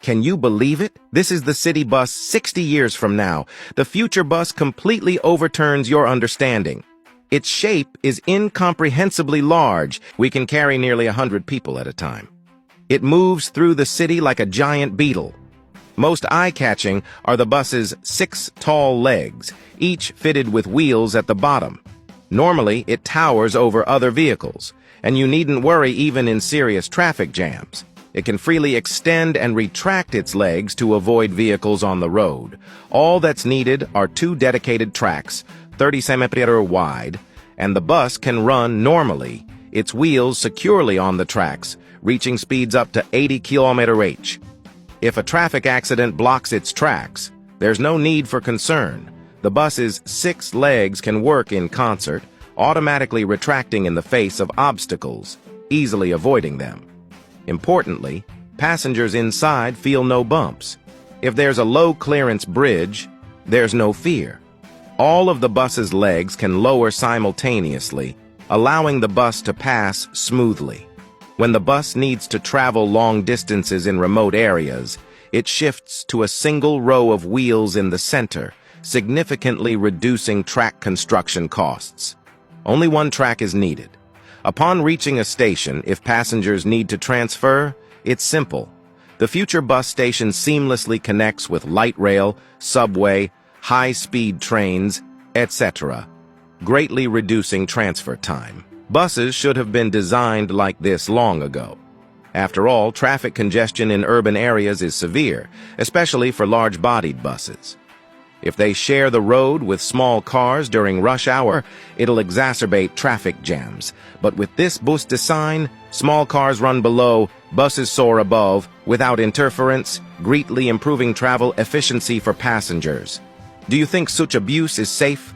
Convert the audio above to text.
Can you believe it? This is the city bus 60 years from now. The future bus completely overturns your understanding. Its shape is incomprehensibly large. We can carry nearly 100 people at a time. It moves through the city like a giant beetle. Most eye-catching are the bus's 6 tall legs, each fitted with wheels at the bottom. Normally, it towers over other vehicles, and you needn't worry even in serious traffic jams. It can freely extend and retract its legs to avoid vehicles on the road. All that's needed are 2 dedicated tracks, 30 cm wide, and the bus can run normally, its wheels securely on the tracks, reaching speeds up to 80 km/h. If a traffic accident blocks its tracks, there's no need for concern. The bus's 6 legs can work in concert, automatically retracting in the face of obstacles, easily avoiding them. Importantly, passengers inside feel no bumps. If there's a low-clearance bridge, there's no fear. All of the bus's legs can lower simultaneously, allowing the bus to pass smoothly. When the bus needs to travel long distances in remote areas, it shifts to a single row of wheels in the center, significantly reducing track construction costs. Only 1 track is needed. Upon reaching a station, if passengers need to transfer, it's simple. The future bus station seamlessly connects with light rail, subway, high-speed trains, etc., greatly reducing transfer time. Buses should have been designed like this long ago. After all, traffic congestion in urban areas is severe, especially for large-bodied buses. If they share the road with small cars during rush hour, it'll exacerbate traffic jams. But with this bus design, small cars run below, buses soar above, without interference, greatly improving travel efficiency for passengers. Do you think such abuse is safe?